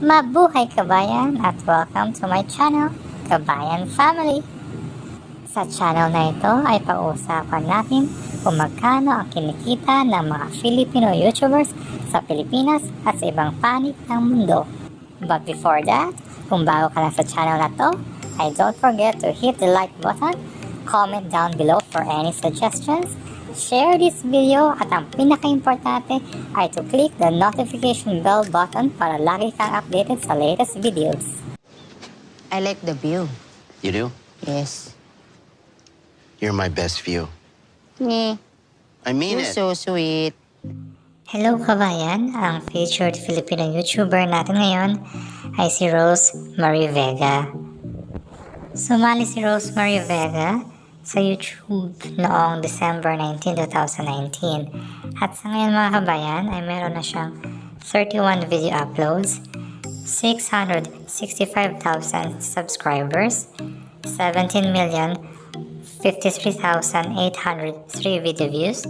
Mabuhay kabayan at welcome to my channel, Kabayan Family. Sa channel na ito ay pag-uusapan natin kung magkano ang kinikita ng mga Filipino YouTubers sa Pilipinas at sa ibang panig ng mundo. But before that, kung bago ka lang sa channel na to, ay don't forget to hit the like button, comment down below for any suggestions, share this video at ang pinaka-importante ay to click the notification bell button para lagi kang updated sa latest videos. I like the view. You do? Yes. You're my best view. Yeah. I mean You're it. so sweet. Hello kabayan, ang featured Filipino YouTuber natin ngayon ay si Rose Marie Vega. Sumali si Rose Marie Vega sa YouTube noong December 19, 2019. At sa ngayon mga kabayan ay meron na siyang 31 video uploads, 665,000 subscribers, 17,053,803 video views,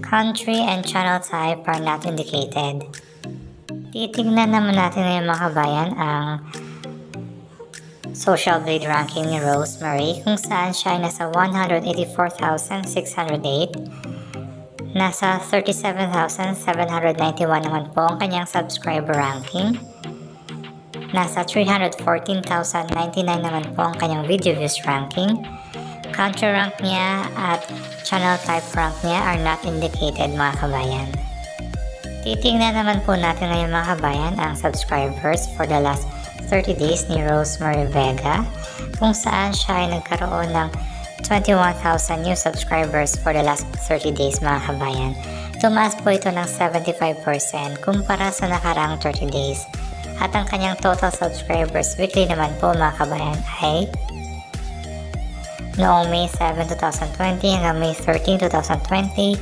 country and channel type are not indicated. Titignan naman natin ngayon mga kabayan ang Social Blade ranking ni Rose Marie kung saan siya ay nasa 184,608. Nasa 37,791 naman po ang kanyang subscriber ranking. Nasa 314,099 naman po ang kanyang video views ranking. Country rank niya at channel type rank niya are not indicated mga kabayan. Titingnan naman po natin ngayon mga kabayan ang subscribers for the last 30 days ni Rose Marie Vega kung saan siya ay nagkaroon ng 21,000 new subscribers for the last 30 days mga kabayan. Tumaas po ito ng 75% kumpara sa nakaraang 30 days. At ang kanyang total subscribers weekly naman po mga kabayan ay noong May 7, 2020 hanggang May 13, 2020,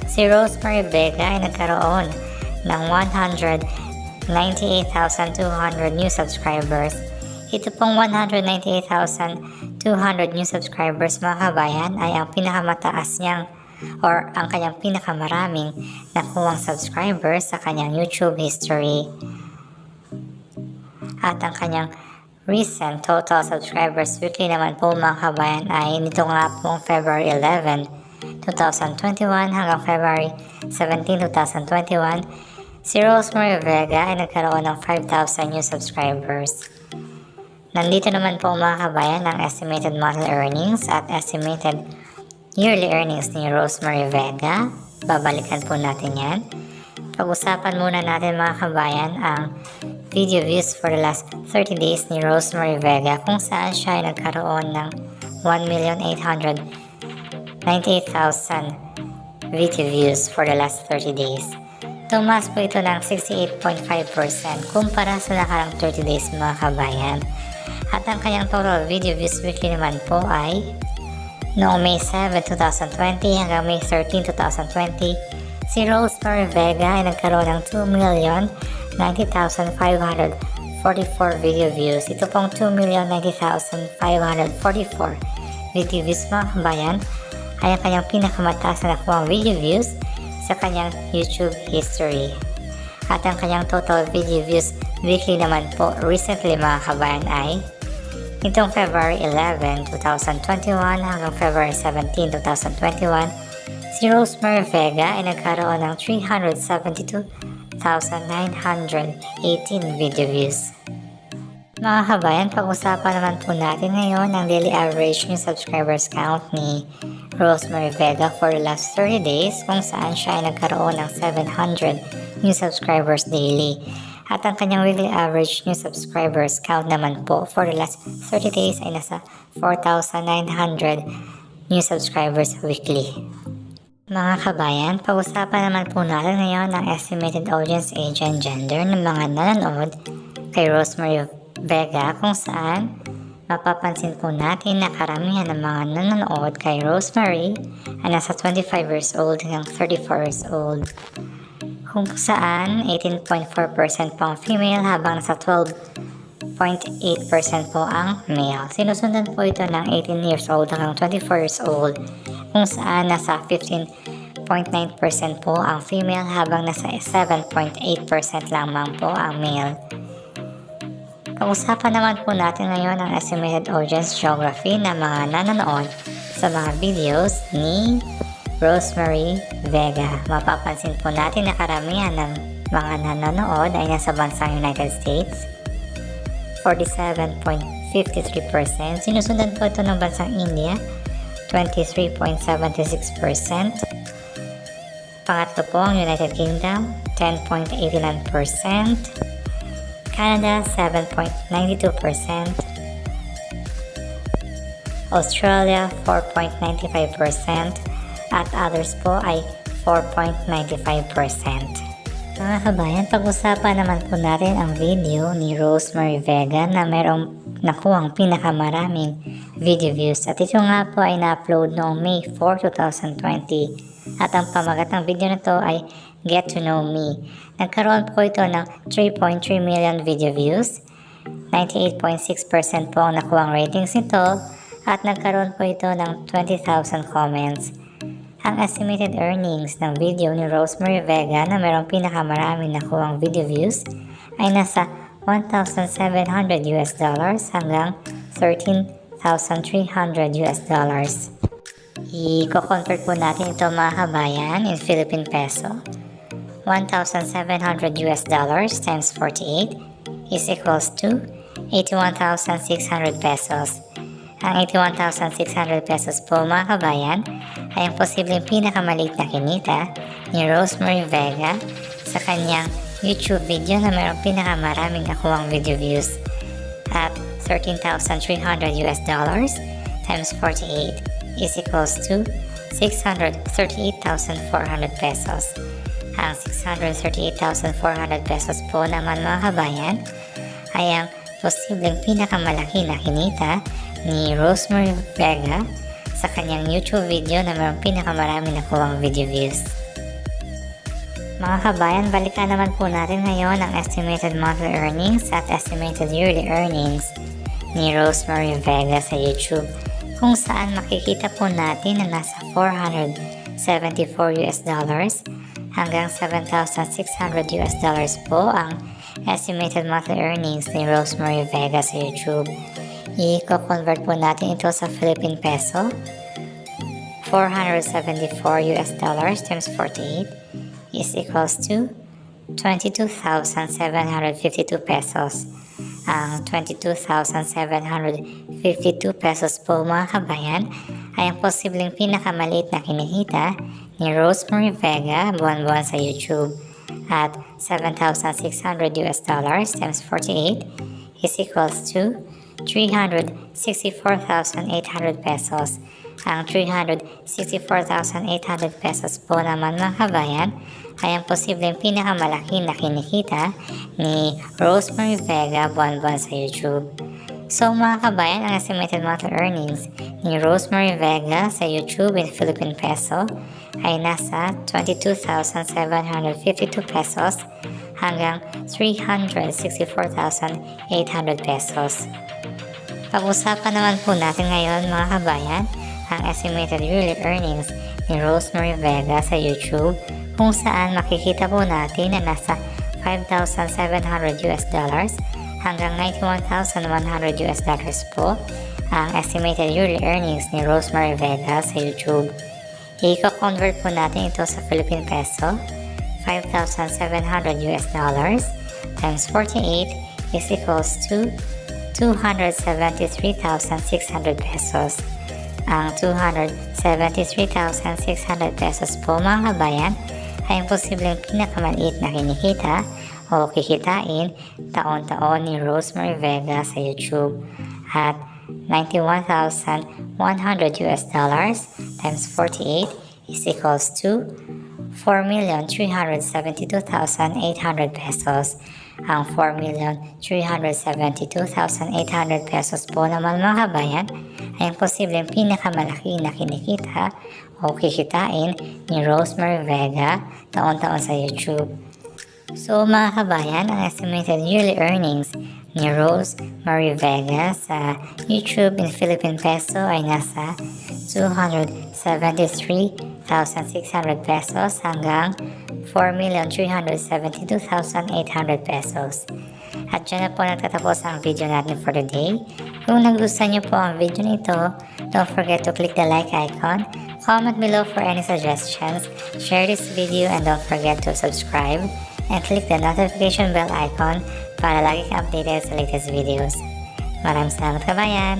si Rose Marie Vega ay nagkaroon ng 198,200 new subscribers. Ito pong 198,200 new subscribers mga kabayan ay ang pinakamataas niyang or ang kanyang pinakamaraming nakuhang subscribers sa kanyang YouTube history. At ang kanyang recent total subscribers weekly naman po mga kabayan ay nito nga pong February 11, 2021 hanggang February 17, 2021, si Rose Marie Vega ay nagkaroon ng 5,000 new subscribers. Nandito naman po mga kabayan ang estimated monthly earnings at estimated yearly earnings ni Rose Marie Vega. Babalikan po natin yan. Pag-usapan muna natin mga kabayan ang video views for the last 30 days ni Rose Marie Vega kung saan siya ay nagkaroon ng 1,898,000 video views for the last 30 days. Tumaas po ito ng 68.5% kumpara sa nakarang 30 days mga kabayan. At ang kanyang total video views weekly naman po ay noong May 7, 2020 hanggang May 13, 2020, si Rose Marie Vega ay nagkaroon ng 2,090,544 video views. Ito pong 2,090,544 video views mga kabayan ay ang kanyang pinakamataas na nakuhang video views sa kanyang YouTube history. At ang kanyang total video views weekly naman po recently mga kabayan ay nitong February 11, 2021 hanggang February 17, 2021, si Rose Marie Vega ay nagkaroon ng 372,918 video views. Mga kabayan, pag-usapan naman po natin ngayon ang daily average new subscribers count ni Rose Marie Vega for the last 30 days kung saan siya ay nagkaroon ng 700 new subscribers daily. At ang kanyang weekly average new subscribers count naman po for the last 30 days ay nasa 4,900 new subscribers weekly. Mga kabayan, pag-usapan naman po natin ngayon ang estimated audience age and gender ng mga nanonood kay Rose Marie Vega kung saan mapapansin po natin na karamihan ng mga nanonood kay Rose Marie ay nasa 25 years old hanggang 34 years old. Kung saan 18.4% po ang female habang nasa 12.8% po ang male. Sinusundan po ito ng 18 years old hanggang 24 years old kung saan nasa 15.9% po ang female habang nasa 7.8% lamang po ang male. Pag-usapan naman po natin ngayon ang estimated audience geography ng mga nanonood sa mga videos ni Rosemary Vega. Mapapansin po natin na karamihan ng mga nanonood ay nasa bansang United States, 47.53%. Sinusundan po ito ng bansang India, 23.76%. Pangatlo po ang United Kingdom, 10.89%. Canada, 7.92%. Australia, 4.95%. At others po ay 4.95%. Mga kabayan, pag-usapan naman po natin ang video ni Rosemary Vega na mayroong nakuhang pinakamaraming video views. At ito nga po ay na-upload noong May 4, 2020. At ang pamagat ng video na to ay Get to Know Me. Nagkaroon po ito ng 3.3 million video views, 98.6% po ang nakuhang ratings nito, at nagkaroon po ito ng 20,000 comments. Ang estimated earnings ng video ni Rosemary Vega na mayroong pinakamaraming nakuhang video views ay nasa $1,700 hanggang $13,300. I-convert po natin ito mga kabayan in Philippine peso. $1,700 times 48 is equals to 81,600 pesos. Ang 81,600 pesos po mga kabayan ay ang posibleng pinakamaliit na kinita ni Rosemary Vega sa kanyang YouTube video na mayroong pinakamaraming nakuhang video views at $13,300 times 48 is equals to 638,400 pesos. Ang 638,400 pesos po naman mga kabayan ay ang posibleng pinakamalaki na kinita ni Rosemary Vega sa kanyang YouTube video na mayroong pinakamaraming nakuhang video views. Mga kabayan, balikan naman po natin ngayon ang estimated monthly earnings at estimated yearly earnings ni Rosemary Vega sa YouTube, kung saan makikita po natin na nasa $474 hanggang $7,600 po ang estimated monthly earnings ni Rosemary Vega sa YouTube. I-convert po natin ito sa Philippine peso. $474 times 48 is equals to 22,752 pesos. Ang 22,752 pesos po mga kabayan ay ang posibleng pinakamaliit na kinikita ni Rosemary Vega buwan-buwan sa YouTube, at $7,600 times 48 is equals to 364,800 pesos. Ang 364,800 pesos po naman mga kabayan ay ang posibleng pinakamalaki na kinikita ni Rosemary Vega buwan-buwan sa YouTube. So mga kabayan, ang estimated monthly earnings ni Rosemary Vega sa YouTube in Philippine peso ay nasa 22,752 pesos hanggang 364,800 pesos. Pag-usapan naman po natin ngayon mga kabayan ang estimated yearly earnings ni Rosemary Vega sa YouTube, kung saan makikita po natin na nasa $5,700 hanggang $91,100 po ang estimated yearly earnings ni Rosemary Vega sa YouTube. I-convert po natin ito sa Philippine peso. $5,700 times 48 is equals to 273,600 pesos. Ang 273,600 pesos po mga kabayan ay ang posibleng pinakamaliit na kinikita o kikitain taon-taon ni Rosemary Vega sa YouTube, at $91,100 times 48 is equals to 4,372,800 pesos. Ang 4,372,800 pesos po naman mga kabayan ay ang posibleng pinakamalaki na kinikita o kikitain ni Rosemary Vega taon-taon sa YouTube. So mga kabayan, ang estimated yearly earnings ni Rosemary Vega sa YouTube in Philippine peso ay nasa 273,600 pesos hanggang 4,372,800 pesos. At dyan na po nagtatapos ang video natin for today. Kung nagustuhan niyo po ang video nito, don't forget to click the like icon, comment below for any suggestions, share this video, and don't forget to subscribe and click the notification bell icon para lagi kang updated sa latest videos. Maraming salamat kabayan!